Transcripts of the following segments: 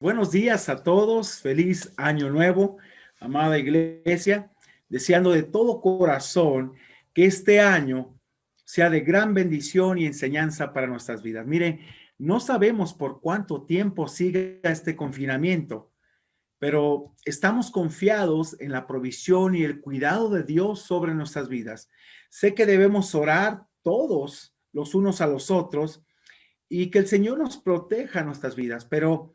Buenos días a todos, feliz año nuevo, amada iglesia, deseando de todo corazón que este año sea de gran bendición y enseñanza para nuestras vidas. Miren, no sabemos por cuánto tiempo siga este confinamiento, pero estamos confiados en la provisión y el cuidado de Dios sobre nuestras vidas. Sé que debemos orar todos los unos a los otros y que el Señor nos proteja nuestras vidas, pero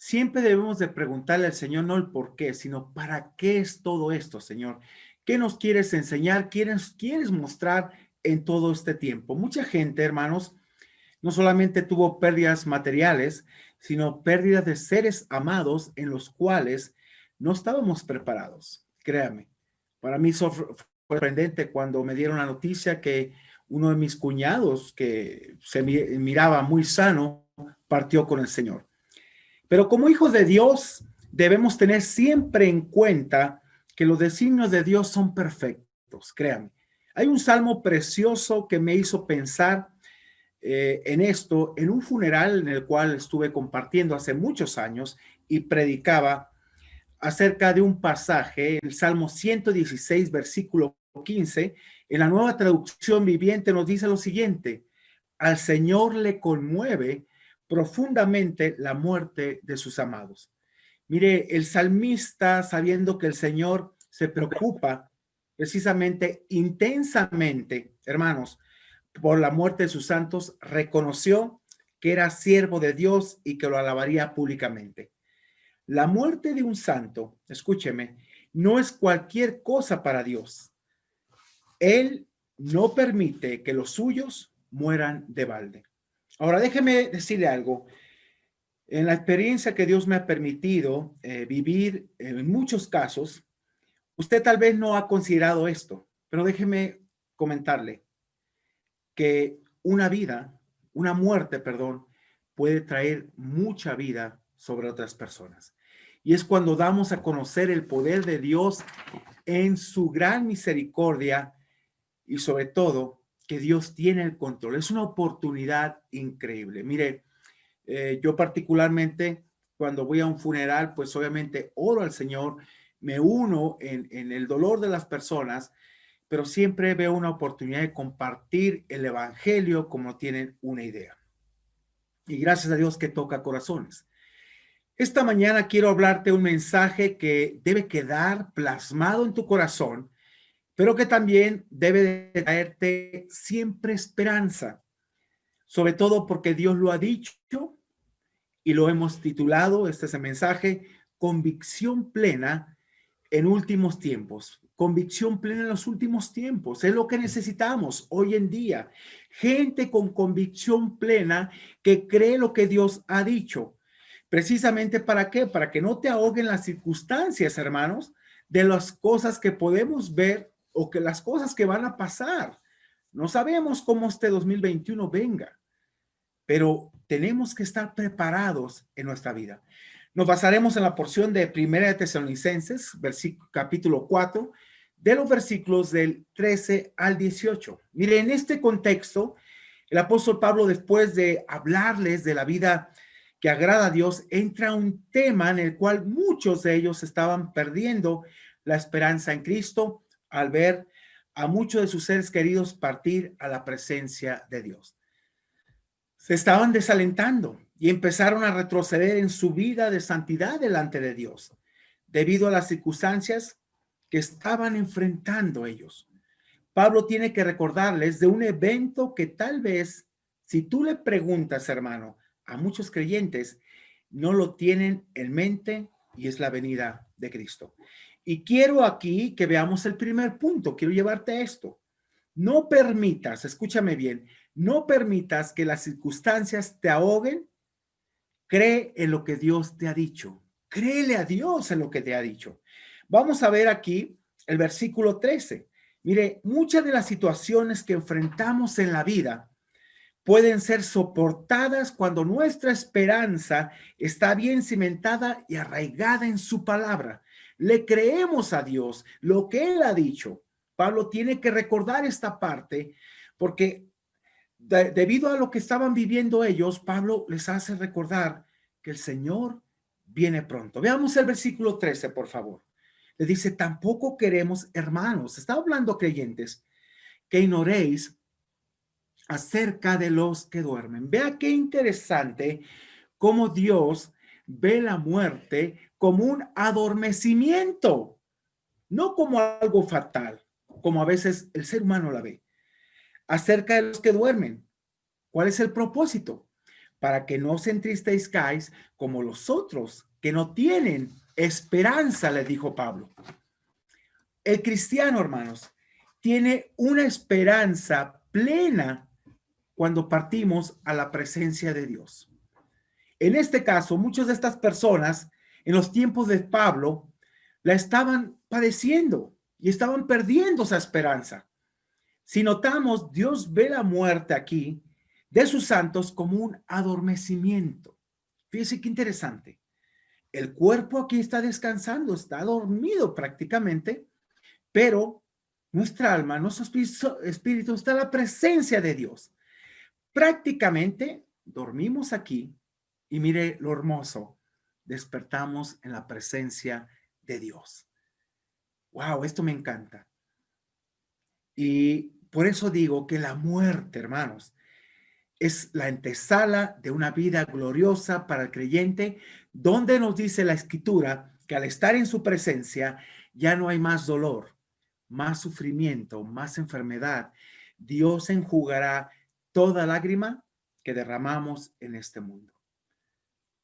siempre debemos de preguntarle al Señor no el por qué, sino para qué es todo esto, Señor. ¿Qué nos quieres enseñar? ¿Quieres mostrar en todo este tiempo? Mucha gente, hermanos, no solamente tuvo pérdidas materiales, sino pérdidas de seres amados en los cuales no estábamos preparados. Créame, para mí fue sorprendente cuando me dieron la noticia que uno de mis cuñados, que se miraba muy sano, partió con el Señor. Pero como hijos de Dios, debemos tener siempre en cuenta que los designios de Dios son perfectos, créanme. Hay un salmo precioso que me hizo pensar en esto, en un funeral en el cual estuve compartiendo hace muchos años y predicaba acerca de un pasaje, el Salmo 116, versículo 15, en la Nueva Traducción Viviente nos dice lo siguiente: al Señor le conmueve profundamente la muerte de sus amados. Mire, el salmista, sabiendo que el Señor se preocupa precisamente intensamente, hermanos, por la muerte de sus santos, reconoció que era siervo de Dios y que lo alabaría públicamente. La muerte de un santo, escúcheme, no es cualquier cosa para Dios. Él no permite que los suyos mueran de balde. Ahora, déjeme decirle algo. En la experiencia que Dios me ha permitido vivir en muchos casos, usted tal vez no ha considerado esto, pero déjeme comentarle que una muerte, perdón, puede traer mucha vida sobre otras personas. Y es cuando damos a conocer el poder de Dios en su gran misericordia y sobre todo que Dios tiene el control. Es una oportunidad increíble. Mire, yo particularmente cuando voy a un funeral, pues obviamente oro al Señor, me uno en el dolor de las personas, pero siempre veo una oportunidad de compartir el evangelio como tienen una idea. Y gracias a Dios que toca corazones. Esta mañana quiero hablarte un mensaje que debe quedar plasmado en tu corazón, pero que también debe de traerte siempre esperanza, sobre todo porque Dios lo ha dicho y lo hemos titulado, este es el mensaje, convicción plena en últimos tiempos. Convicción plena en los últimos tiempos. Es lo que necesitamos hoy en día. Gente con convicción plena que cree lo que Dios ha dicho. Precisamente ¿para qué? Para que no te ahoguen las circunstancias, hermanos, de las cosas que podemos ver o que las cosas que van a pasar. No sabemos cómo este 2021 venga, pero tenemos que estar preparados en nuestra vida. Nos basaremos en la porción de Primera de Tesalonicenses, capítulo 4, de los versículos del 13 al 18. Mire, en este contexto, el apóstol Pablo, después de hablarles de la vida que agrada a Dios, entra a un tema en el cual muchos de ellos estaban perdiendo la esperanza en Cristo al ver a muchos de sus seres queridos partir a la presencia de Dios. Se estaban desalentando y empezaron a retroceder en su vida de santidad delante de Dios, debido a las circunstancias que estaban enfrentando ellos. Pablo tiene que recordarles de un evento que tal vez, si tú le preguntas, hermano, a muchos creyentes, no lo tienen en mente, y es la venida de Cristo. Y quiero aquí que veamos el primer punto. Quiero llevarte a esto. No permitas, escúchame bien, no permitas que las circunstancias te ahoguen. Cree en lo que Dios te ha dicho. Créele a Dios en lo que te ha dicho. Vamos a ver aquí el versículo 13. Mire, muchas de las situaciones que enfrentamos en la vida pueden ser soportadas cuando nuestra esperanza está bien cimentada y arraigada en su palabra. Le creemos a Dios lo que Él ha dicho. Pablo tiene que recordar esta parte porque debido a lo que estaban viviendo ellos, Pablo les hace recordar que el Señor viene pronto. Veamos el versículo 13, por favor. Le dice, tampoco queremos, hermanos, está hablando creyentes, que ignoréis acerca de los que duermen. Vea qué interesante cómo Dios ve la muerte como un adormecimiento, no como algo fatal, como a veces el ser humano la ve. Acerca de los que duermen, ¿cuál es el propósito? Para que no os entristezcáis como los otros que no tienen esperanza, le dijo Pablo. El cristiano, hermanos, tiene una esperanza plena cuando partimos a la presencia de Dios. En este caso, muchas de estas personas en los tiempos de Pablo la estaban padeciendo y estaban perdiendo esa esperanza. Si notamos, Dios ve la muerte aquí de sus santos como un adormecimiento. Fíjese qué interesante. El cuerpo aquí está descansando, está dormido prácticamente, pero nuestra alma, nuestro espíritu está en la presencia de Dios. Prácticamente dormimos aquí y mire lo hermoso, despertamos en la presencia de Dios. Wow, esto me encanta. Y por eso digo que la muerte, hermanos, es la antesala de una vida gloriosa para el creyente, donde nos dice la Escritura que al estar en su presencia ya no hay más dolor, más sufrimiento, más enfermedad. Dios enjugará toda lágrima que derramamos en este mundo.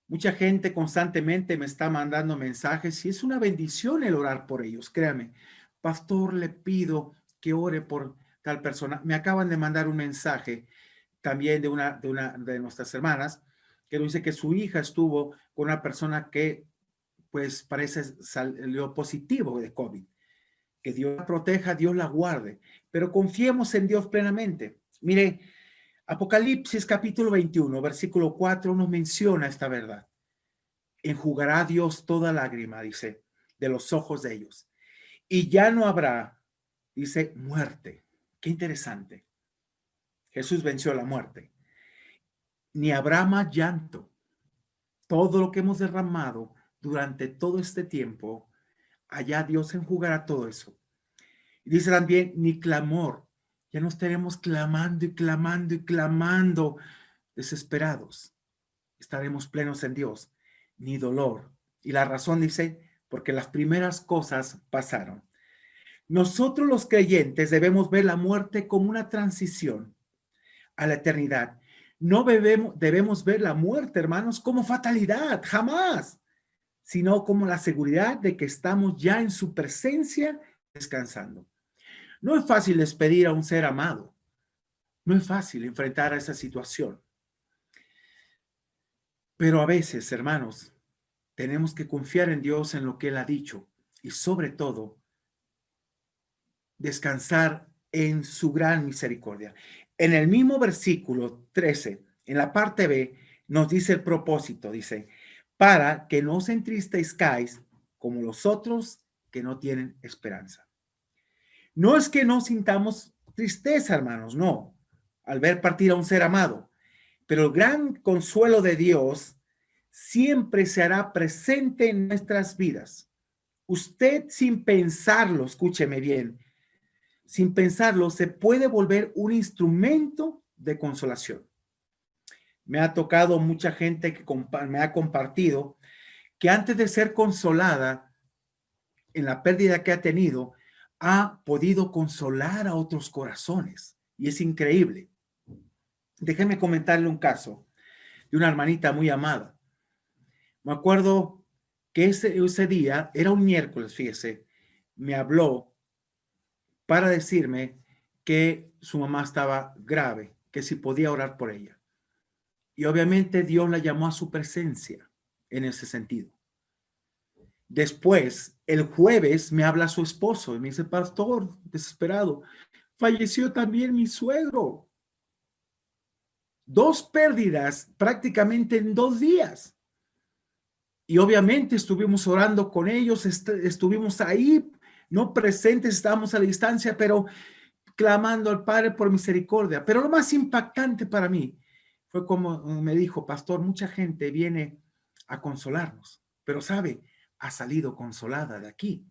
Mucha gente constantemente me está mandando mensajes y es una bendición el orar por ellos, créame. Pastor, le pido que ore por tal persona. Me acaban de mandar un mensaje también de una de nuestras hermanas que nos dice que su hija estuvo con una persona que pues parece salió positivo de COVID. Que Dios la proteja, Dios la guarde, pero confiemos en Dios plenamente. Mire, Apocalipsis capítulo 21, versículo 4 nos menciona esta verdad. Enjugará Dios toda lágrima, dice, de los ojos de ellos. Y ya no habrá, dice, muerte. Qué interesante. Jesús venció la muerte. Ni habrá más llanto. Todo lo que hemos derramado durante todo este tiempo, allá Dios enjugará todo eso. Y dice también, ni clamor. Ya no estaremos clamando y clamando y clamando desesperados. Estaremos plenos en Dios, ni dolor. Y la razón dice, porque las primeras cosas pasaron. Nosotros los creyentes debemos ver la muerte como una transición a la eternidad. No debemos ver la muerte, hermanos, como fatalidad, jamás, sino como la seguridad de que estamos ya en su presencia descansando. No es fácil despedir a un ser amado. No es fácil enfrentar a esa situación. Pero a veces, hermanos, tenemos que confiar en Dios, en lo que Él ha dicho y sobre todo descansar en su gran misericordia. En el mismo versículo 13, en la parte B, nos dice el propósito, dice, para que no os entristezcáis como los otros que no tienen esperanza. No es que no sintamos tristeza, hermanos, no, al ver partir a un ser amado, pero el gran consuelo de Dios siempre se hará presente en nuestras vidas. Usted sin pensarlo, escúcheme bien, sin pensarlo, se puede volver un instrumento de consolación. Me ha tocado mucha gente que me ha compartido que antes de ser consolada en la pérdida que ha tenido, ha podido consolar a otros corazones. Y es increíble. Déjeme comentarle un caso de una hermanita muy amada. Me acuerdo que ese día, era un miércoles, fíjese, me habló para decirme que su mamá estaba grave, que si podía orar por ella. Y obviamente Dios la llamó a su presencia en ese sentido. Después, el jueves, me habla su esposo y me dice, pastor, desesperado, falleció también mi suegro. 2 pérdidas prácticamente en 2 días. Y obviamente estuvimos orando con ellos, estuvimos ahí, no presentes, estábamos a la distancia, pero clamando al Padre por misericordia. Pero lo más impactante para mí fue como me dijo, pastor, mucha gente viene a consolarnos. pero sabe, ha salido consolada de aquí.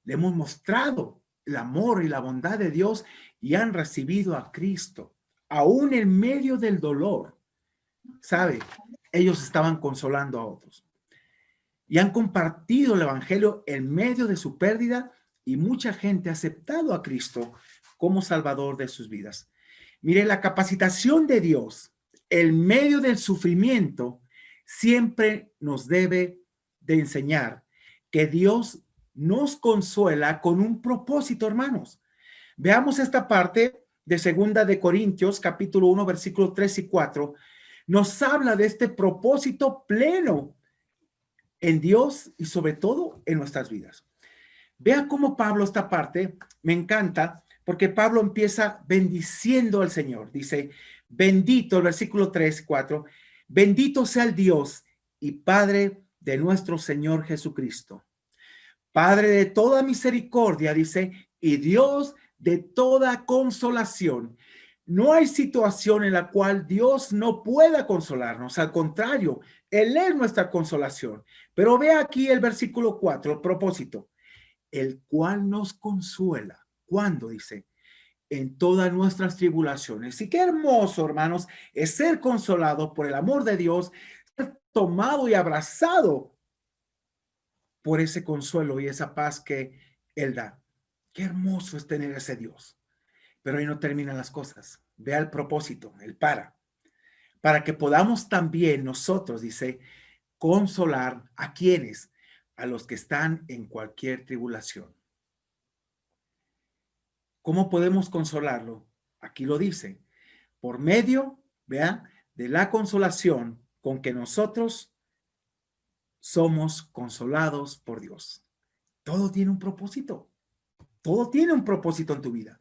Le hemos mostrado el amor y la bondad de Dios y han recibido a Cristo, aún en medio del dolor. Sabe, ellos estaban consolando a otros y han compartido el evangelio en medio de su pérdida y mucha gente ha aceptado a Cristo como Salvador de sus vidas. Mire, la capacitación de Dios en medio del sufrimiento siempre nos debe de enseñar que Dios nos consuela con un propósito, hermanos. Veamos esta parte de Segunda de Corintios, capítulo 1, versículos 3 y 4. Nos habla de este propósito pleno en Dios y sobre todo en nuestras vidas. Vea cómo Pablo, esta parte me encanta porque Pablo empieza bendiciendo al Señor. Dice, bendito, el versículo 3, 4, bendito sea el Dios y Padre de nuestro Señor Jesucristo. Padre de toda misericordia, dice, y Dios de toda consolación. No hay situación en la cual Dios no pueda consolarnos. Al contrario, Él es nuestra consolación. Pero ve aquí el versículo 4, el propósito. El cual nos consuela. ¿Cuándo? Dice, en todas nuestras tribulaciones. Y qué hermoso, hermanos, es ser consolado por el amor de Dios, ser tomado y abrazado por ese consuelo y esa paz que Él da. Qué hermoso es tener ese Dios. Pero ahí no terminan las cosas. Vea el propósito, el para que podamos también nosotros, dice, consolar a quienes, a los que están en cualquier tribulación. ¿Cómo podemos consolarlo? Aquí lo dice, por medio, vea, de la consolación con que nosotros somos consolados por Dios. Todo tiene un propósito. Todo tiene un propósito en tu vida.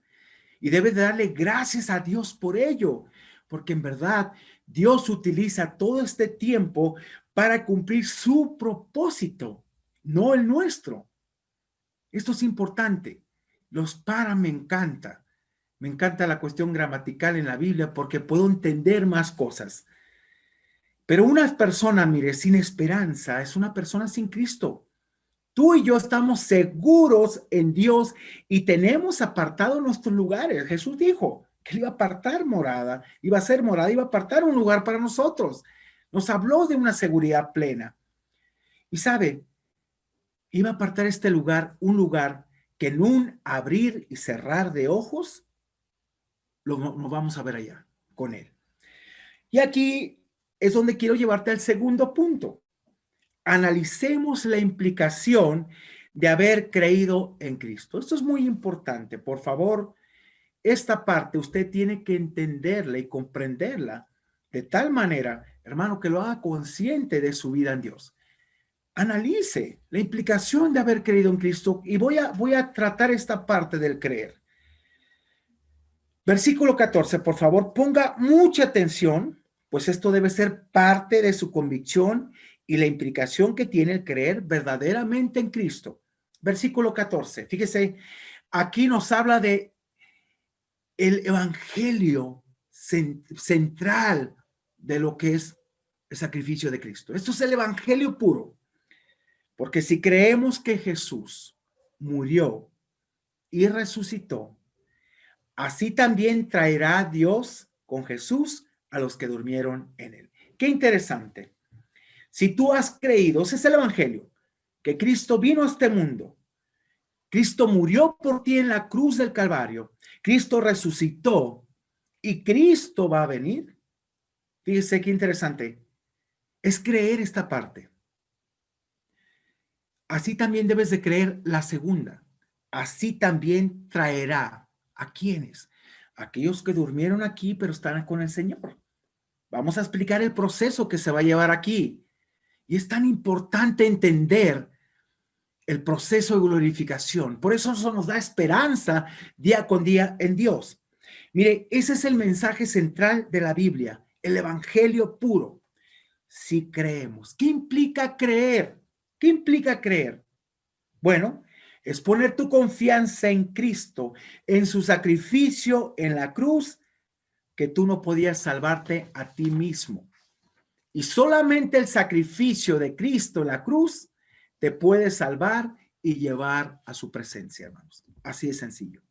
Y debes de darle gracias a Dios por ello, porque en verdad Dios utiliza todo este tiempo para cumplir su propósito, no el nuestro. Esto es importante. Los para me encanta. Me encanta la cuestión gramatical en la Biblia porque puedo entender más cosas. Pero una persona, mire, sin esperanza es una persona sin Cristo. Tú y yo estamos seguros en Dios y tenemos apartados nuestros lugares. Jesús dijo que Él iba a apartar morada, iba a ser morada, iba a apartar un lugar para nosotros. Nos habló de una seguridad plena. Y sabe, iba a apartar este lugar, un lugar que en un abrir y cerrar de ojos, nos vamos a ver allá con Él. Y aquí es donde quiero llevarte al segundo punto. Analicemos la implicación de haber creído en Cristo. Esto es muy importante. Por favor, esta parte usted tiene que entenderla y comprenderla de tal manera, hermano, que lo haga consciente de su vida en Dios. Analice la implicación de haber creído en Cristo y voy a tratar esta parte del creer. Versículo 14, por favor, ponga mucha atención, pues esto debe ser parte de su convicción y la implicación que tiene el creer verdaderamente en Cristo. Versículo 14, fíjese, aquí nos habla de el evangelio central de lo que es el sacrificio de Cristo. Esto es el evangelio puro, porque si creemos que Jesús murió y resucitó, así también traerá Dios con Jesús a los que durmieron en él. Qué interesante. Si tú has creído, ese es el evangelio, que Cristo vino a este mundo, Cristo murió por ti en la cruz del Calvario, Cristo resucitó y Cristo va a venir. Fíjese qué interesante. Es creer esta parte. Así también debes de creer la segunda. Así también traerá a quienes, aquellos que durmieron aquí pero están con el Señor. Vamos a explicar el proceso que se va a llevar aquí. Y es tan importante entender el proceso de glorificación. Por eso nos da esperanza día con día en Dios. Mire, ese es el mensaje central de la Biblia, el evangelio puro. Si creemos, ¿qué implica creer? ¿Qué implica creer? Bueno, es poner tu confianza en Cristo, en su sacrificio en la cruz, que tú no podías salvarte a ti mismo. Y solamente el sacrificio de Cristo en la cruz te puede salvar y llevar a su presencia, hermanos. Así de sencillo.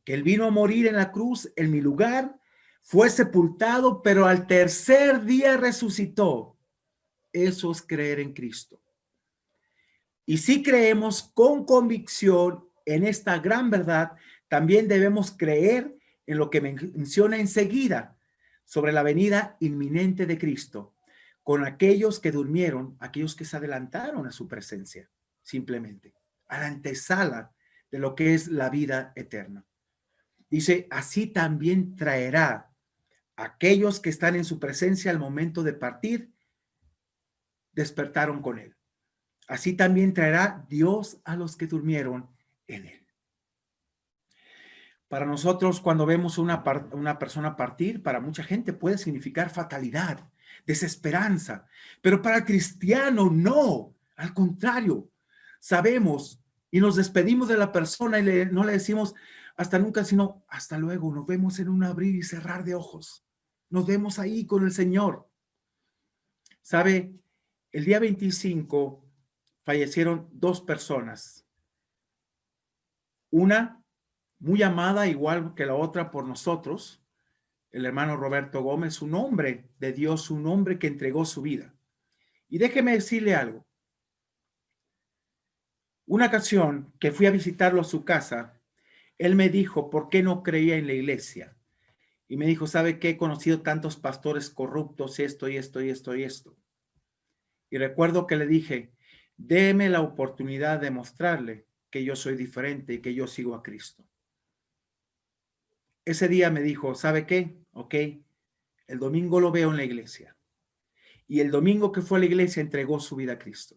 Que Él vino a morir en la cruz en mi lugar, fue sepultado, pero al tercer día resucitó. Eso es creer en Cristo. Y si creemos con convicción en esta gran verdad, también debemos creer en lo que menciona enseguida sobre la venida inminente de Cristo, con aquellos que durmieron, aquellos que se adelantaron a su presencia, simplemente, a la antesala de lo que es la vida eterna. Dice, así también traerá a aquellos que están en su presencia al momento de partir, despertaron con él. Así también traerá Dios a los que durmieron en él. Para nosotros, cuando vemos una persona partir, para mucha gente puede significar fatalidad, desesperanza, pero para el cristiano no, al contrario, sabemos y nos despedimos de la persona y no le decimos hasta nunca, sino hasta luego, nos vemos en un abrir y cerrar de ojos, nos vemos ahí con el Señor. ¿Sabe? El día 25 fallecieron 2 personas, una muy amada, igual que la otra por nosotros, el hermano Roberto Gómez, un hombre de Dios, un hombre que entregó su vida. Y déjeme decirle algo. Una ocasión que fui a visitarlo a su casa, él me dijo, ¿por qué no creía en la iglesia? Y me dijo, ¿sabe qué? He conocido tantos pastores corruptos, esto y esto y esto y esto. Y recuerdo que le dije, déme la oportunidad de mostrarle que yo soy diferente y que yo sigo a Cristo. Ese día me dijo, ¿sabe qué? Ok, el domingo lo veo en la iglesia. Y el domingo que fue a la iglesia entregó su vida a Cristo.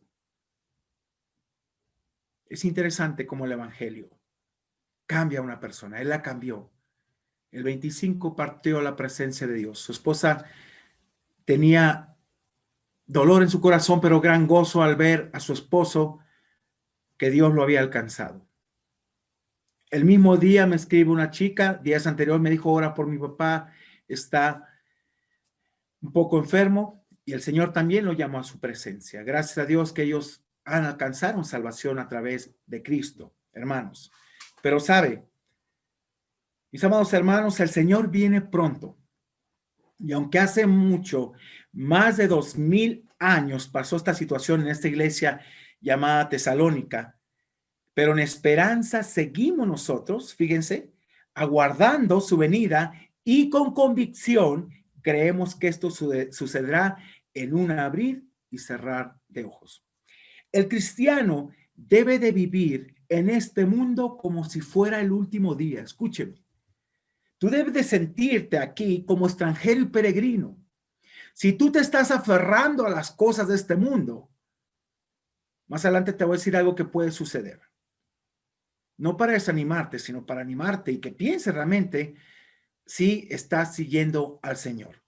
Es interesante cómo el evangelio cambia a una persona. Él la cambió. El 25 partió a la presencia de Dios. Su esposa tenía dolor en su corazón, pero gran gozo al ver a su esposo que Dios lo había alcanzado. El mismo día me escribe una chica, días anteriores me dijo, ora por mi papá, está un poco enfermo, y el Señor también lo llamó a su presencia. Gracias a Dios que ellos han alcanzado salvación a través de Cristo, hermanos. Pero sabe, mis amados hermanos, el Señor viene pronto. Y aunque hace mucho, más de 2000 años pasó esta situación en esta iglesia llamada Tesalónica, pero en esperanza seguimos nosotros, fíjense, aguardando su venida y con convicción creemos que esto sucederá en un abrir y cerrar de ojos. El cristiano debe de vivir en este mundo como si fuera el último día. Escúcheme. Tú debes de sentirte aquí como extranjero y peregrino. Si tú te estás aferrando a las cosas de este mundo, más adelante te voy a decir algo que puede suceder. No para desanimarte, sino para animarte y que pienses realmente si estás siguiendo al Señor.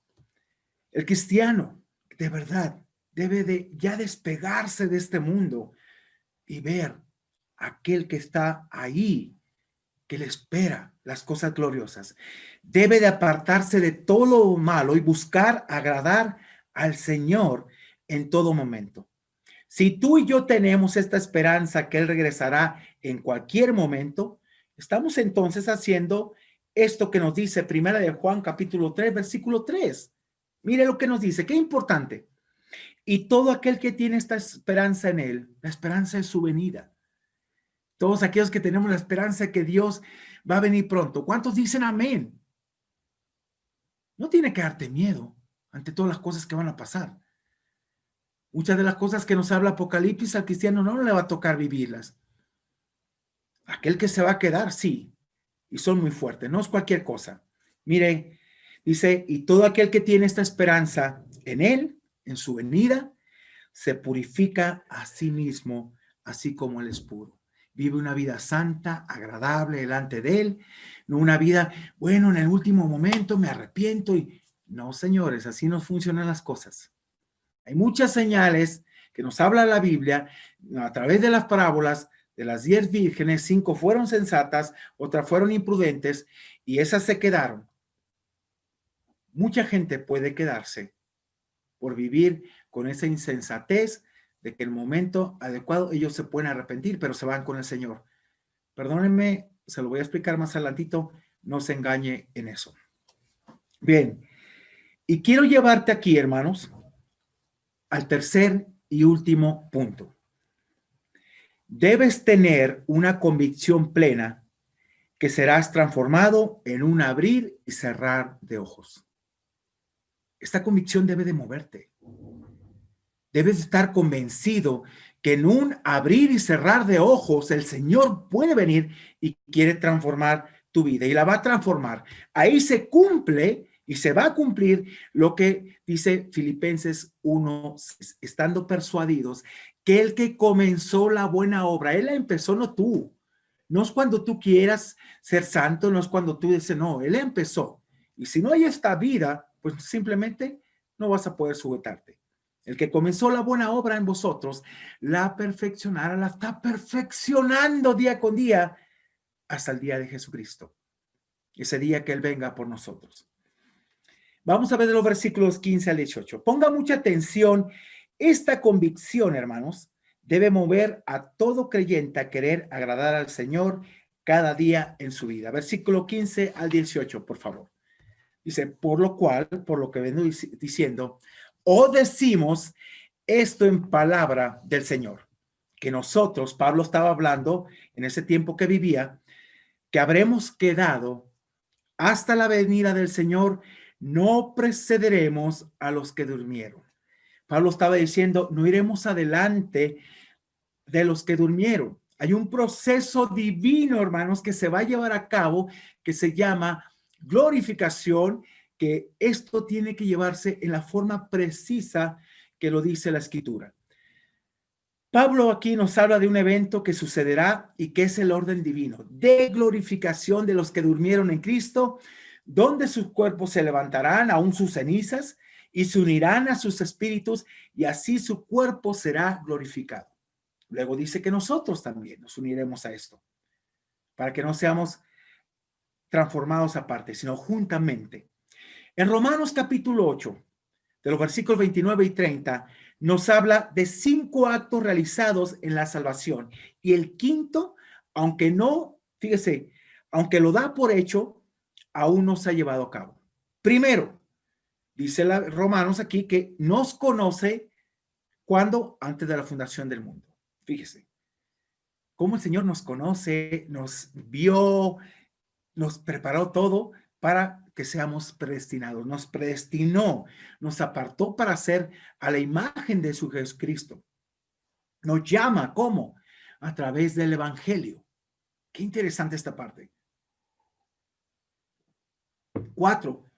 El cristiano, de verdad, debe de ya despegarse de este mundo y ver a aquel que está ahí, que le espera las cosas gloriosas. Debe de apartarse de todo lo malo y buscar agradar al Señor en todo momento. Si tú y yo tenemos esta esperanza que Él regresará en cualquier momento, estamos entonces haciendo esto que nos dice Primera de Juan capítulo 3, versículo 3. Mire lo que nos dice, qué importante. Y todo aquel que tiene esta esperanza en Él, la esperanza es su venida. Todos aquellos que tenemos la esperanza de que Dios va a venir pronto. ¿Cuántos dicen amén? No tiene que darte miedo ante todas las cosas que van a pasar. Muchas de las cosas que nos habla Apocalipsis al cristiano no le va a tocar vivirlas. Aquel que se va a quedar, sí, y son muy fuertes, no es cualquier cosa. Mire, dice, y todo aquel que tiene esta esperanza en Él, en su venida, se purifica a sí mismo, así como Él es puro. Vive una vida santa, agradable delante de Él, no una vida, bueno, en el último momento me arrepiento y no, señores, así no funcionan las cosas. Hay muchas señales que nos habla la Biblia a través de las parábolas de las 10 vírgenes. 5 fueron sensatas, otras fueron imprudentes y esas se quedaron. Mucha gente puede quedarse por vivir con esa insensatez de que en el momento adecuado ellos se pueden arrepentir, pero se van con el Señor. Perdónenme, se lo voy a explicar más adelantito, no se engañe en eso. Bien, y quiero llevarte aquí, hermanos, al tercer y último punto. Debes tener una convicción plena que serás transformado en un abrir y cerrar de ojos. Esta convicción debe de moverte. Debes estar convencido que en un abrir y cerrar de ojos el Señor puede venir y quiere transformar tu vida y la va a transformar. Ahí se cumple y se va a cumplir lo que dice Filipenses 1, estando persuadidos que el que comenzó la buena obra, él la empezó, no tú. No es cuando tú quieras ser santo, no es cuando tú dices, no, él empezó. Y si no hay esta vida, pues simplemente no vas a poder sujetarte. El que comenzó la buena obra en vosotros, la perfeccionará, la está perfeccionando día con día hasta el día de Jesucristo. Ese día que Él venga por nosotros. Vamos a ver los versículos 15 al 18. Ponga mucha atención. Esta convicción, hermanos, debe mover a todo creyente a querer agradar al Señor cada día en su vida. Versículo 15 al 18, por favor. Dice, por lo cual, por lo que vengo diciendo, o decimos esto en palabra del Señor, que nosotros, Pablo estaba hablando en ese tiempo que vivía, que habremos quedado hasta la venida del Señor, no precederemos a los que durmieron. Pablo estaba diciendo, no iremos adelante de los que durmieron. Hay un proceso divino, hermanos, que se va a llevar a cabo, que se llama glorificación, que esto tiene que llevarse en la forma precisa que lo dice la Escritura. Pablo aquí nos habla de un evento que sucederá y que es el orden divino de glorificación de los que durmieron en Cristo, donde sus cuerpos se levantarán, aún sus cenizas, y se unirán a sus espíritus, y así su cuerpo será glorificado. Luego dice que nosotros también nos uniremos a esto, para que no seamos transformados aparte, sino juntamente. En Romanos capítulo 8, de los versículos 29 y 30, nos habla de 5 actos realizados en la salvación. Y el quinto, aunque no, fíjese, aunque lo da por hecho, aún no se ha llevado a cabo. Primero, dice Romanos aquí que nos conoce cuando antes de la fundación del mundo. Fíjese, cómo el Señor nos conoce, nos vio, nos preparó todo para que seamos predestinados, nos predestinó, nos apartó para ser a la imagen de su Jesucristo. Nos llama, ¿cómo? A través del Evangelio. Qué interesante esta parte. 4,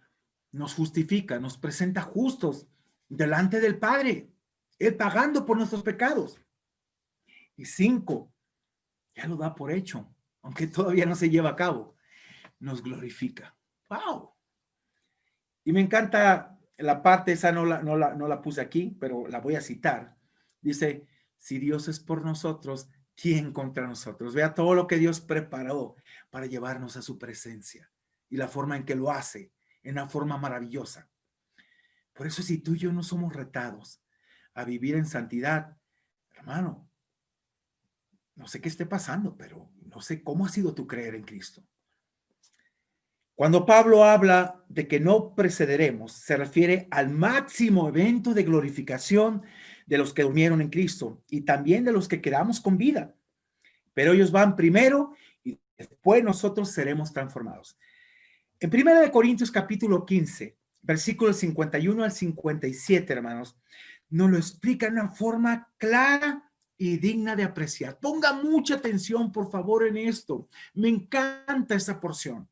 nos justifica, nos presenta justos delante del Padre, Él pagando por nuestros pecados. Y 5, ya lo da por hecho, aunque todavía no se lleva a cabo, nos glorifica. ¡Wow! Y me encanta la parte esa, no la puse aquí, pero la voy a citar. Dice, si Dios es por nosotros, ¿quién contra nosotros? Vea todo lo que Dios preparó para llevarnos a su presencia y la forma en que lo hace, en una forma maravillosa. Por eso si tú y yo no somos retados a vivir en santidad, hermano, no sé qué esté pasando, pero no sé cómo ha sido tu creer en Cristo. Cuando Pablo habla de que no precederemos, se refiere al máximo evento de glorificación de los que durmieron en Cristo y también de los que quedamos con vida. Pero ellos van primero y después nosotros seremos transformados. En 1 Corintios capítulo 15, versículos 51 al 57, hermanos, nos lo explica de una forma clara y digna de apreciar. Ponga mucha atención, por favor, en esto. Me encanta esa porción.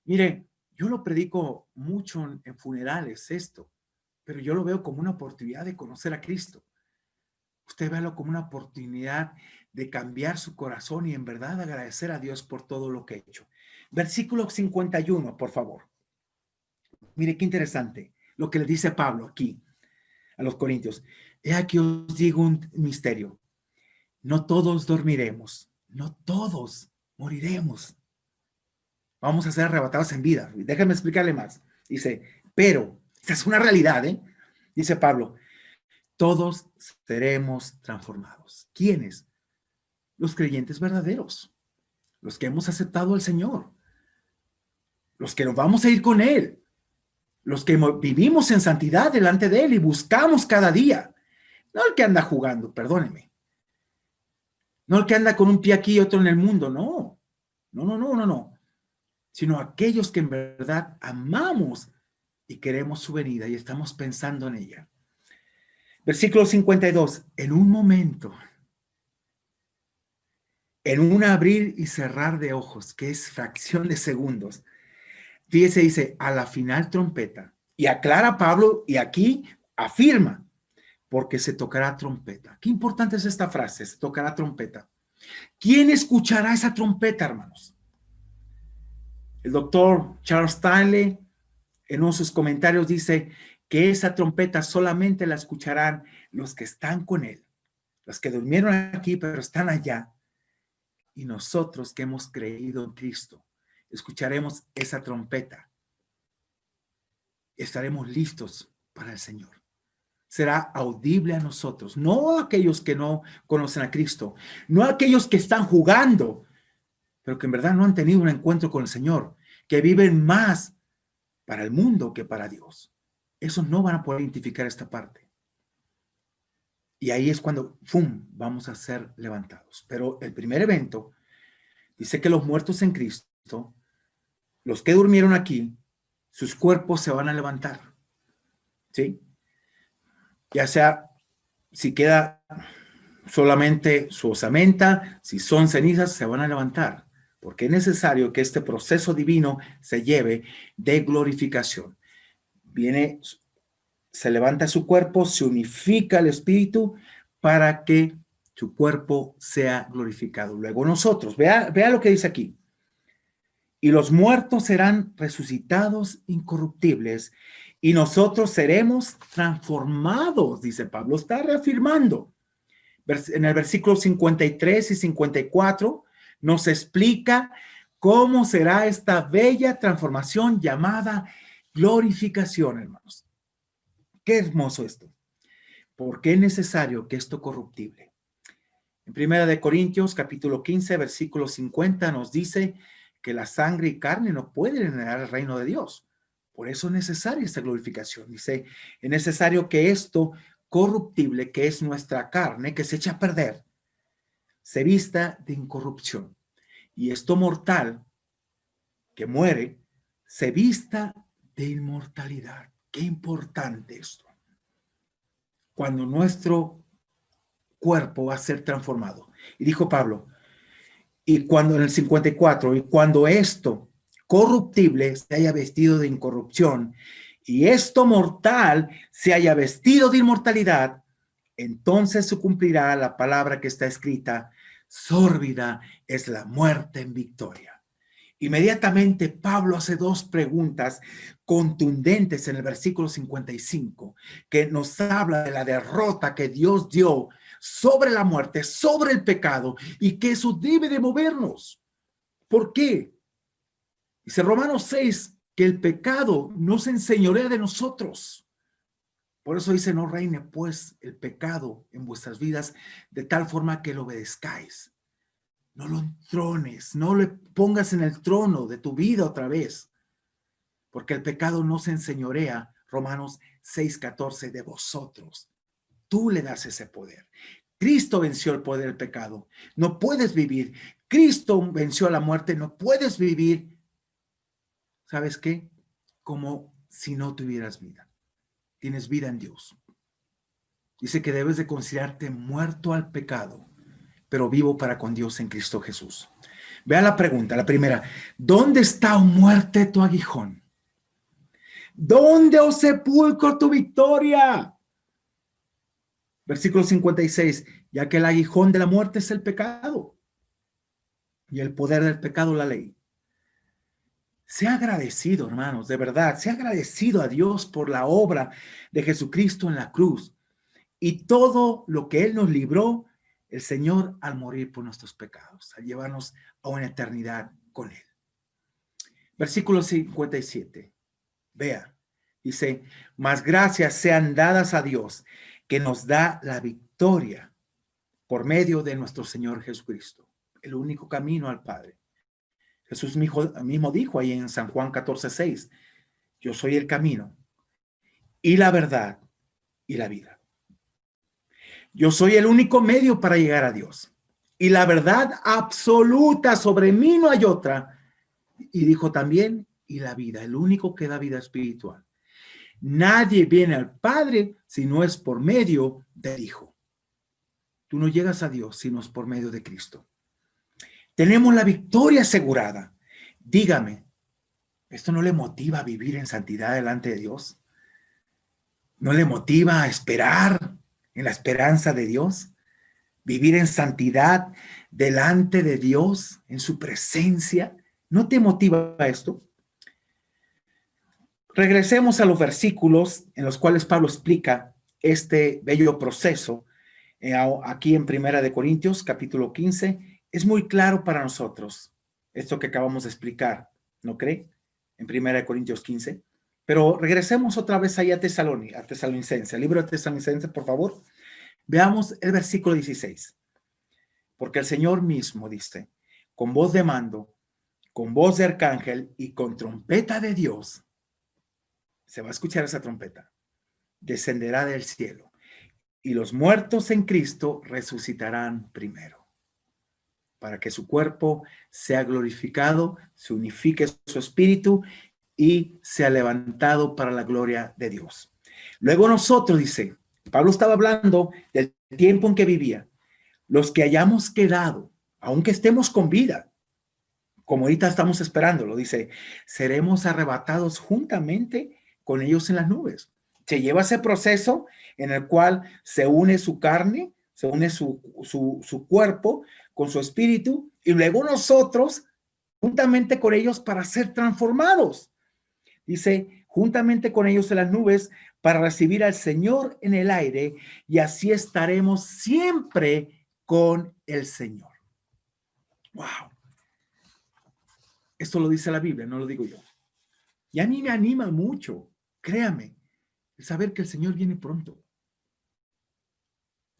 Mire, yo lo predico mucho en funerales esto, pero yo lo veo como una oportunidad de conocer a Cristo. Usted véalo como una oportunidad de cambiar su corazón y en verdad agradecer a Dios por todo lo que ha hecho. Versículo 51, por favor. Mire qué interesante lo que le dice Pablo aquí a los Corintios. He aquí os digo un misterio. No todos dormiremos, no todos moriremos. Vamos a ser arrebatados en vida. Déjame explicarle más. Dice, pero, esta es una realidad, ¿eh? Dice Pablo, todos seremos transformados. ¿Quiénes? Los creyentes verdaderos, los que hemos aceptado al Señor, los que nos vamos a ir con Él, los que vivimos en santidad delante de Él y buscamos cada día. No el que anda jugando, perdóneme. No el que anda con un pie aquí y otro en el mundo, no. No. Sino aquellos que en verdad amamos y queremos su venida y estamos pensando en ella. Versículo 52. En un momento, en un abrir y cerrar de ojos, que es fracción de segundos, fíjese, dice, a la final trompeta. Y aclara Pablo y aquí afirma, porque se tocará trompeta. Qué importante es esta frase, se tocará trompeta. ¿Quién escuchará esa trompeta, hermanos? El doctor Charles Stanley, en uno de sus comentarios, dice que esa trompeta solamente la escucharán los que están con él, los que durmieron aquí, pero están allá. Y nosotros que hemos creído en Cristo, escucharemos esa trompeta. Estaremos listos para el Señor. Será audible a nosotros, no a aquellos que no conocen a Cristo, no a aquellos que están jugando, pero que en verdad no han tenido un encuentro con el Señor, que viven más para el mundo que para Dios. Esos no van a poder identificar esta parte. Y ahí es cuando, ¡fum!, vamos a ser levantados. Pero el primer evento dice que los muertos en Cristo, los que durmieron aquí, sus cuerpos se van a levantar. ¿Sí? Ya sea, si queda solamente su osamenta, si son cenizas, se van a levantar, porque es necesario que este proceso divino se lleve de glorificación. Viene, se levanta su cuerpo, se unifica el espíritu para que su cuerpo sea glorificado. Luego nosotros, vea lo que dice aquí. Y los muertos serán resucitados incorruptibles y nosotros seremos transformados, dice Pablo, está reafirmando. En el versículo 53 y 54 nos explica cómo será esta bella transformación llamada glorificación, hermanos. Qué hermoso esto. ¿Por qué es necesario que esto corruptible? En Primera de Corintios, capítulo 15, versículo 50, nos dice que la sangre y carne no pueden heredar el reino de Dios. Por eso es necesaria esta glorificación. Dice, es necesario que esto corruptible, que es nuestra carne, que se echa a perder, se vista de incorrupción. Y esto mortal, que muere, se vista de inmortalidad. Qué importante esto. Cuando nuestro cuerpo va a ser transformado. Y dijo Pablo, y cuando en el 54, y cuando esto corruptible se haya vestido de incorrupción, y esto mortal se haya vestido de inmortalidad, entonces se cumplirá la palabra que está escrita, sórbida es la muerte en victoria. Inmediatamente Pablo hace dos preguntas contundentes en el versículo 55, que nos habla de la derrota que Dios dio sobre la muerte, sobre el pecado, y que eso debe de movernos. ¿Por qué? Dice Romanos 6, que el pecado no se enseñorea de nosotros. Por eso dice, no reine pues el pecado en vuestras vidas de tal forma que lo obedezcáis. No lo entrones, no le pongas en el trono de tu vida otra vez, porque el pecado no se enseñorea, Romanos 6:14, de vosotros. Tú le das ese poder. Cristo venció el poder del pecado. No puedes vivir. Cristo venció a la muerte. No puedes vivir. ¿Sabes qué? Como si no tuvieras vida. Tienes vida en Dios. Dice que debes de considerarte muerto al pecado, pero vivo para con Dios en Cristo Jesús. Vea la pregunta, la primera. ¿Dónde está, oh muerte, tu aguijón? ¿Dónde, oh sepulcro, tu victoria? Versículo 56. Ya que el aguijón de la muerte es el pecado y el poder del pecado la ley. Sea agradecido, hermanos, de verdad. Sea agradecido a Dios por la obra de Jesucristo en la cruz y todo lo que Él nos libró, el Señor, al morir por nuestros pecados, al llevarnos a una eternidad con Él. Versículo 57. Vea, Dice, mas gracias sean dadas a Dios, que nos da la victoria por medio de nuestro Señor Jesucristo, el único camino al Padre. Jesús mismo dijo ahí en San Juan 14:6, yo soy el camino y la verdad y la vida. Yo soy el único medio para llegar a Dios. Y la verdad absoluta, sobre mí no hay otra. Y dijo también, y la vida, el único que da vida espiritual. Nadie viene al Padre si no es por medio del Hijo. Tú no llegas a Dios si no es por medio de Cristo. Tenemos la victoria asegurada. Dígame, ¿esto no le motiva a vivir en santidad delante de Dios? ¿No le motiva a esperar en la esperanza de Dios? Vivir en santidad delante de Dios, en su presencia. ¿No te motiva esto? Regresemos a los versículos en los cuales Pablo explica este bello proceso. Aquí en Primera de Corintios, capítulo 15, es muy claro para nosotros esto que acabamos de explicar, ¿no cree? En Primera de Corintios 15. Pero regresemos otra vez ahí a Tesalonicenses, al libro de Tesalonicenses, por favor. Veamos el versículo 16. Porque el Señor mismo dice, con voz de mando, con voz de arcángel y con trompeta de Dios, se va a escuchar esa trompeta, descenderá del cielo y los muertos en Cristo resucitarán primero, para que su cuerpo sea glorificado, se unifique su espíritu y sea levantado para la gloria de Dios. Luego nosotros, dice, Pablo estaba hablando del tiempo en que vivía, los que hayamos quedado, aunque estemos con vida, como ahorita estamos esperándolo, dice, seremos arrebatados juntamente con ellos en las nubes. Se lleva ese proceso en el cual se une su carne, se une su cuerpo con su espíritu, y luego nosotros, juntamente con ellos, para ser transformados. Dice, juntamente con ellos en las nubes, para recibir al Señor en el aire, y así estaremos siempre con el Señor. ¡Wow! Esto lo dice la Biblia, no lo digo yo. Y a mí me anima mucho, créame, el saber que el Señor viene pronto.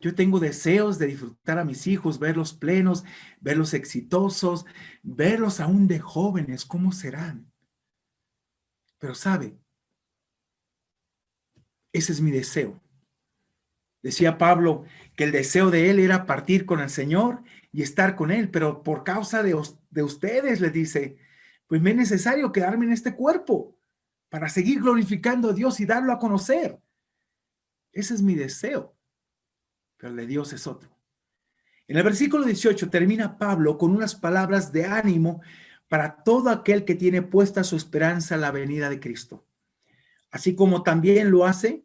Yo tengo deseos de disfrutar a mis hijos, verlos plenos, verlos exitosos, verlos aún de jóvenes, ¿cómo serán? Pero sabe, ese es mi deseo. Decía Pablo que el deseo de él era partir con el Señor y estar con él, pero por causa de ustedes, les dice, pues me es necesario quedarme en este cuerpo para seguir glorificando a Dios y darlo a conocer. Ese es mi deseo, pero el de Dios es otro. En el versículo 18 termina Pablo con unas palabras de ánimo para todo aquel que tiene puesta su esperanza en la venida de Cristo. Así como también lo hace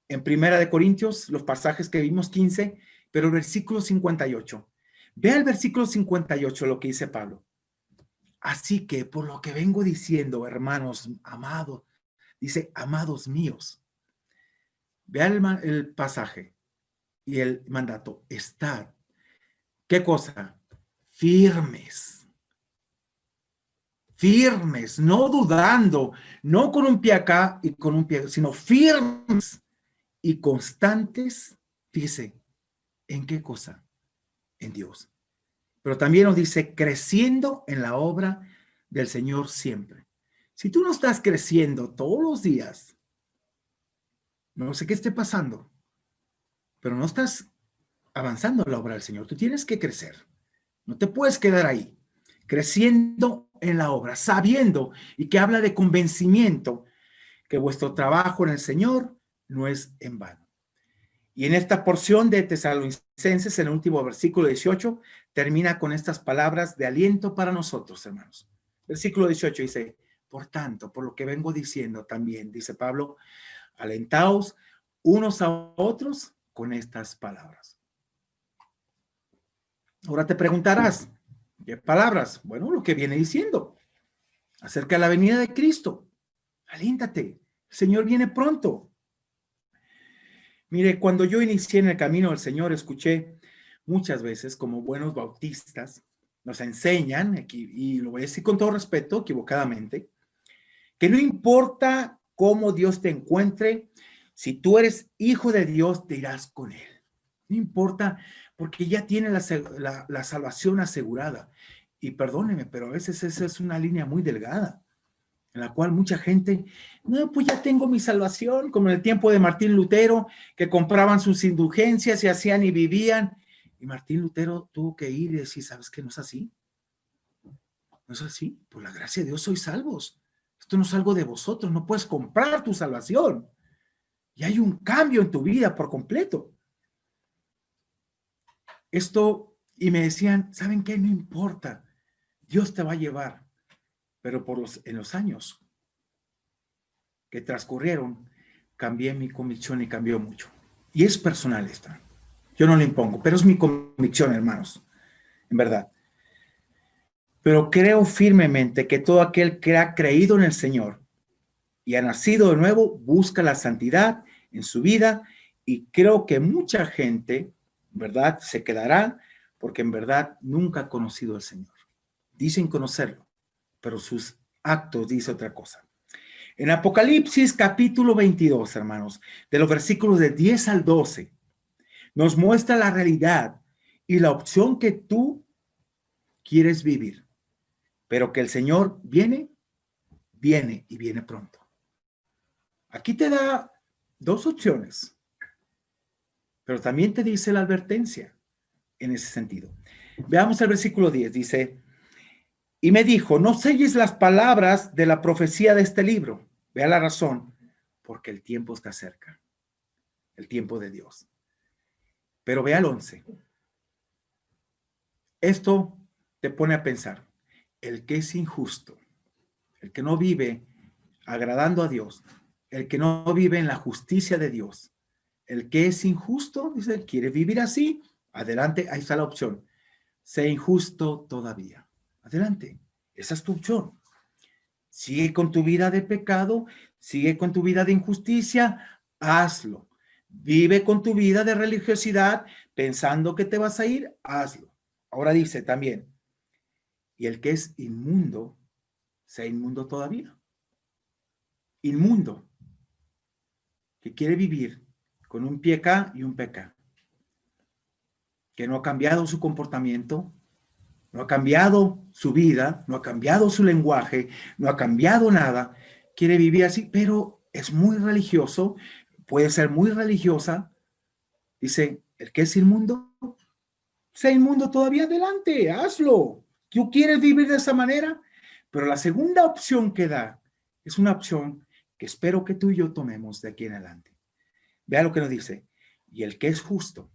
en Primera de Corintios, los pasajes que vimos 15, pero el versículo 58. Vea el versículo 58, lo que dice Pablo. Así que por lo que vengo diciendo, hermanos amados, dice, amados míos. Vea el pasaje y el mandato. Estad, ¿qué cosa? Firmes. Firmes, no dudando, no con un pie acá y con un pie, sino firmes y constantes, dice, ¿en qué cosa? En Dios. Pero también nos dice, creciendo en la obra del Señor siempre. Si tú no estás creciendo todos los días, no sé qué esté pasando, pero no estás avanzando en la obra del Señor. Tú tienes que crecer. No te puedes quedar ahí. Creciendo en la obra, sabiendo, y que habla de convencimiento, que vuestro trabajo en el Señor no es en vano. Y en esta porción de Tesalonicenses, en el último versículo 18, termina con estas palabras de aliento para nosotros, hermanos. Versículo 18 dice, por tanto, por lo que vengo diciendo también, dice Pablo, alentaos unos a otros con estas palabras. Ahora te preguntarás, ¿qué palabras? Bueno, lo que viene diciendo acerca de la venida de Cristo. Aliéntate, el Señor viene pronto. Mire, cuando yo inicié en el camino del Señor, escuché muchas veces, como buenos bautistas, nos enseñan, y lo voy a decir con todo respeto, equivocadamente, que no importa cómo Dios te encuentre. Si tú eres hijo de Dios, te irás con Él. No importa, porque ya tiene la salvación asegurada. Y perdóneme, pero a veces esa es una línea muy delgada, en la cual mucha gente, no, pues ya tengo mi salvación, como en el tiempo de Martín Lutero, que compraban sus indulgencias y hacían y vivían. Y Martín Lutero tuvo que ir y decir, ¿sabes qué? No es así. No es así. Por la gracia de Dios sois salvos. Esto no es algo de vosotros. No puedes comprar tu salvación. Y hay un cambio en tu vida por completo. Esto, y me decían, ¿saben qué? No importa. Dios te va a llevar. Pero en los años que transcurrieron, cambié mi convicción y cambió mucho. Y es personal esta. Yo no le impongo, pero es mi convicción, hermanos, en verdad. Pero creo firmemente que todo aquel que ha creído en el Señor y ha nacido de nuevo busca la santidad en su vida, y creo que mucha gente, ¿verdad?, se quedará porque en verdad nunca ha conocido al Señor. Dicen conocerlo, pero sus actos dicen otra cosa. En Apocalipsis capítulo 22, hermanos, de los versículos de 10 al 12, nos muestra la realidad y la opción que tú quieres vivir, pero que el Señor viene y viene pronto. Aquí te da dos opciones, pero también te dice la advertencia en ese sentido. Veamos el versículo 10, dice, y me dijo, no selles las palabras de la profecía de este libro. Vea la razón, porque el tiempo está cerca, el tiempo de Dios. Pero vea el 11. Esto te pone a pensar, el que es injusto, el que no vive agradando a Dios, el que no vive en la justicia de Dios, el que es injusto, dice, quiere vivir así, adelante, ahí está la opción. Sé injusto todavía. Adelante, esa es tu opción. Sigue con tu vida de pecado, sigue con tu vida de injusticia, hazlo. Vive con tu vida de religiosidad pensando que te vas a ir, hazlo. Ahora dice también, y el que es inmundo, sea inmundo todavía. Inmundo, que quiere vivir con un pie acá y un pie acá, que no ha cambiado su comportamiento, no ha cambiado su vida, no ha cambiado su lenguaje, no ha cambiado nada, quiere vivir así, pero es muy religioso, puede ser muy religiosa. Dice, el que es inmundo, sea inmundo todavía, adelante, hazlo. ¿Tú quieres vivir de esa manera? Pero la segunda opción que da es una opción que espero que tú y yo tomemos de aquí en adelante. Vea lo que nos dice. Y el que es justo,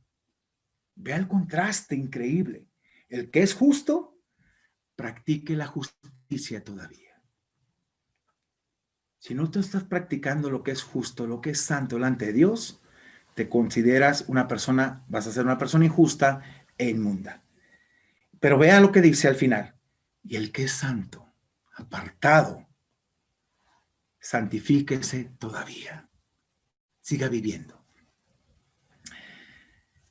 vea el contraste increíble. El que es justo, practique la justicia todavía. Si no te estás practicando lo que es justo, lo que es santo delante de Dios, te consideras una persona, vas a ser una persona injusta e inmunda. Pero vea lo que dice al final. Y el que es santo, apartado, santifíquese todavía. Siga viviendo.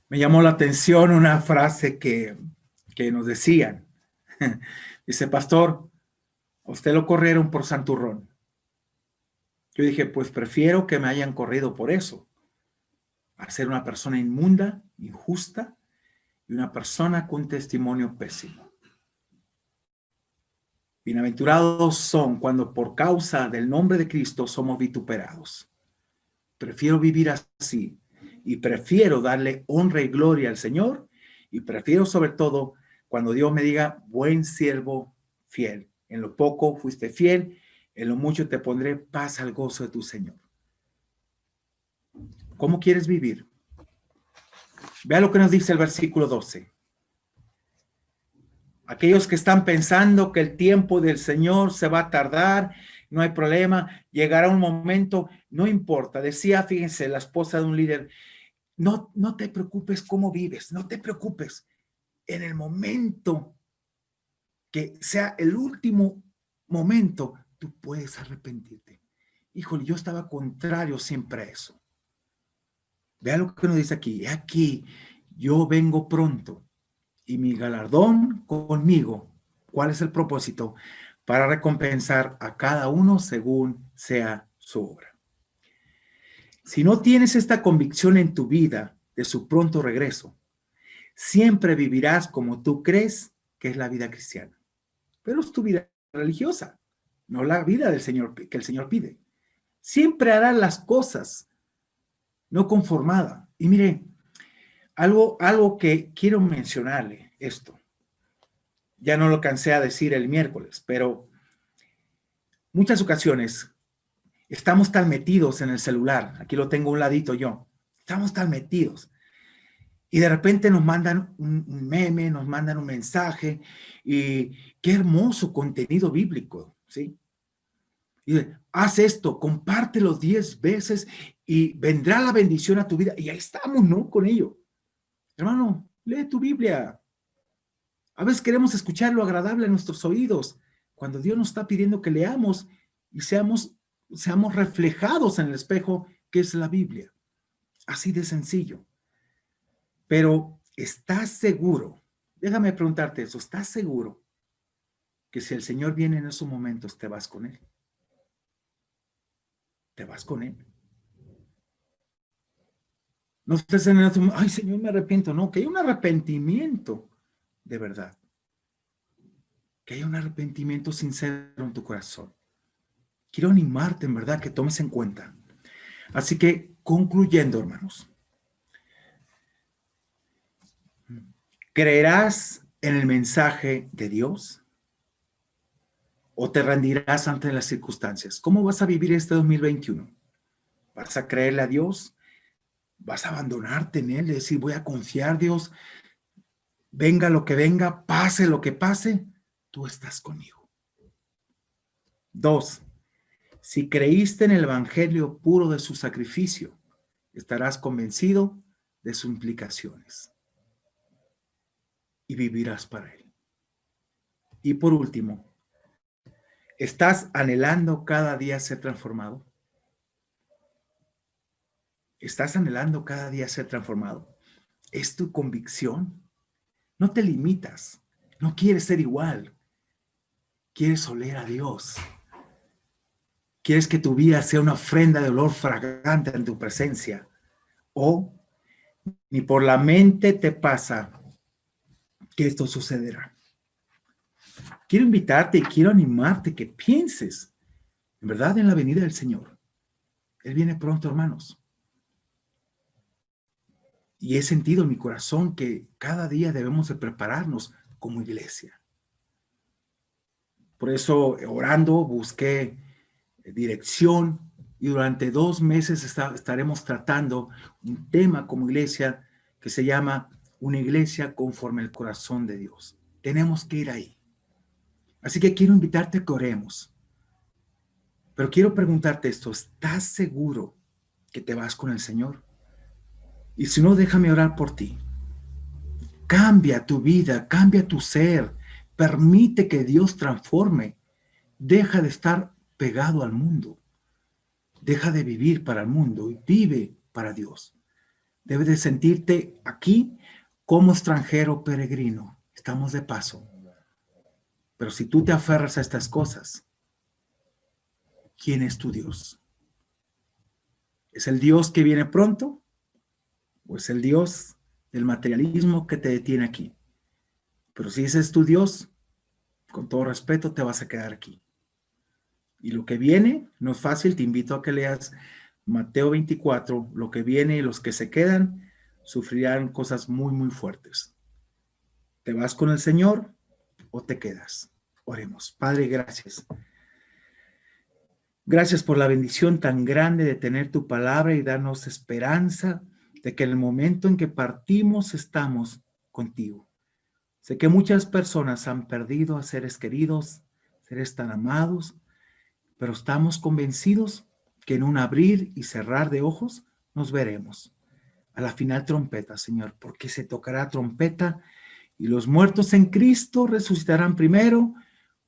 Me llamó la atención una frase que nos decían. Dice, pastor, a usted lo corrieron por santurrón. Yo dije, pues prefiero que me hayan corrido por eso, a ser una persona inmunda, injusta y una persona con testimonio pésimo. Bienaventurados son cuando por causa del nombre de Cristo somos vituperados. Prefiero vivir así y prefiero darle honra y gloria al Señor, y prefiero sobre todo cuando Dios me diga, buen siervo fiel, en lo poco fuiste fiel, en lo mucho te pondré, paz al gozo de tu Señor. ¿Cómo quieres vivir? Vea lo que nos dice el versículo 12. Aquellos que están pensando que el tiempo del Señor se va a tardar, no hay problema, llegará un momento, no importa. Decía, fíjense, la esposa de un líder, no te preocupes cómo vives, no te preocupes. En el momento que sea el último momento, tú puedes arrepentirte. Híjole, yo estaba contrario siempre a eso. Vea lo que nos dice aquí. Aquí, yo vengo pronto y mi galardón conmigo. ¿Cuál es el propósito? Para recompensar a cada uno según sea su obra. Si no tienes esta convicción en tu vida de su pronto regreso, siempre vivirás como tú crees que es la vida cristiana. Pero es tu vida religiosa, no la vida del Señor que el Señor pide. Siempre harás las cosas no conformada. Y mire, algo que quiero mencionarle esto. Ya no lo cansé a decir el miércoles, pero muchas ocasiones estamos tan metidos en el celular. Aquí lo tengo a un ladito yo. Estamos tan metidos. Y de repente nos mandan un meme, nos mandan un mensaje y qué hermoso contenido bíblico, ¿sí? Y dice, haz esto, compártelo 10 veces y vendrá la bendición a tu vida. Y ahí estamos, ¿no? Con ello. Hermano, lee tu Biblia. A veces queremos escuchar lo agradable en nuestros oídos, cuando Dios nos está pidiendo que leamos y seamos reflejados en el espejo que es la Biblia. Así de sencillo. Pero, ¿estás seguro? Déjame preguntarte eso. ¿Estás seguro que si el Señor viene en esos momentos, te vas con Él? ¿Te vas con Él? No estés en el, ay, Señor, me arrepiento. No, que hay un arrepentimiento de verdad. Que hay un arrepentimiento sincero en tu corazón. Quiero animarte, en verdad, que tomes en cuenta. Así que, concluyendo, hermanos, ¿creerás en el mensaje de Dios o te rendirás ante las circunstancias? ¿Cómo vas a vivir este 2021? ¿Vas a creerle a Dios? ¿Vas a abandonarte en Él y decir, voy a confiar, Dios? Venga lo que venga, pase lo que pase, tú estás conmigo. 2. Si creíste en el evangelio puro de su sacrificio, estarás convencido de sus implicaciones y vivirás para Él. Y por último, ¿estás anhelando cada día ser transformado? ¿Estás anhelando cada día ser transformado? ¿Es tu convicción? No te limitas. No quieres ser igual. Quieres oler a Dios. Quieres que tu vida sea una ofrenda de olor fragante en tu presencia. O ni por la mente te pasa que esto sucederá. Quiero invitarte y quiero animarte que pienses, en verdad, en la venida del Señor. Él viene pronto, hermanos. Y he sentido en mi corazón que cada día debemos de prepararnos como iglesia. Por eso, orando, busqué dirección y durante 2 meses estaremos tratando un tema como iglesia que se llama una iglesia conforme al corazón de Dios. Tenemos que ir ahí. Así que quiero invitarte a que oremos. Pero quiero preguntarte esto, ¿estás seguro que te vas con el Señor? Y si no, déjame orar por ti. Cambia tu vida, cambia tu ser. Permite que Dios transforme. Deja de estar pegado al mundo. Deja de vivir para el mundo y vive para Dios. Debes de sentirte aquí como extranjero peregrino. Estamos de paso. Pero si tú te aferras a estas cosas, ¿quién es tu Dios? ¿Es el Dios que viene pronto? ¿O es el Dios del materialismo que te detiene aquí? Pero si ese es tu Dios, con todo respeto, te vas a quedar aquí. Y lo que viene no es fácil. Te invito a que leas Mateo 24. Lo que viene y los que se quedan sufrirán cosas muy, muy fuertes. ¿Te vas con el Señor o te quedas? Oremos. Padre, gracias. Gracias por la bendición tan grande de tener tu palabra y darnos esperanza de que en el momento en que partimos estamos contigo. Sé que muchas personas han perdido a seres queridos, seres tan amados, pero estamos convencidos que en un abrir y cerrar de ojos nos veremos. A la final trompeta, Señor, porque se tocará trompeta y los muertos en Cristo resucitarán primero,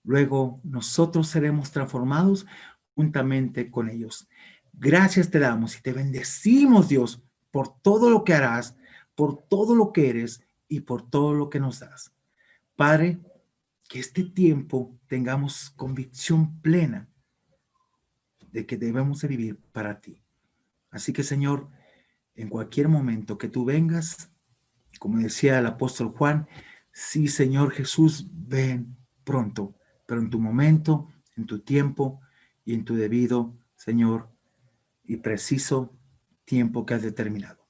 luego nosotros seremos transformados juntamente con ellos. Gracias te damos y te bendecimos, Dios, por todo lo que harás, por todo lo que eres y por todo lo que nos das. Padre, que este tiempo tengamos convicción plena de que debemos de vivir para ti. Así que, Señor, en cualquier momento que tú vengas, como decía el apóstol Juan, sí, Señor Jesús, ven pronto, pero en tu momento, en tu tiempo y en tu debido, Señor, y preciso tiempo que has determinado.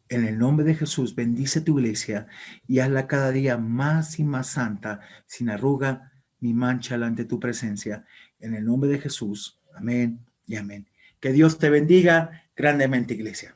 En el nombre de Jesús, bendice tu iglesia y hazla cada día más y más santa, sin arruga ni mancha ante tu presencia. En el nombre de Jesús, amén y amén. Que Dios te bendiga grandemente, iglesia.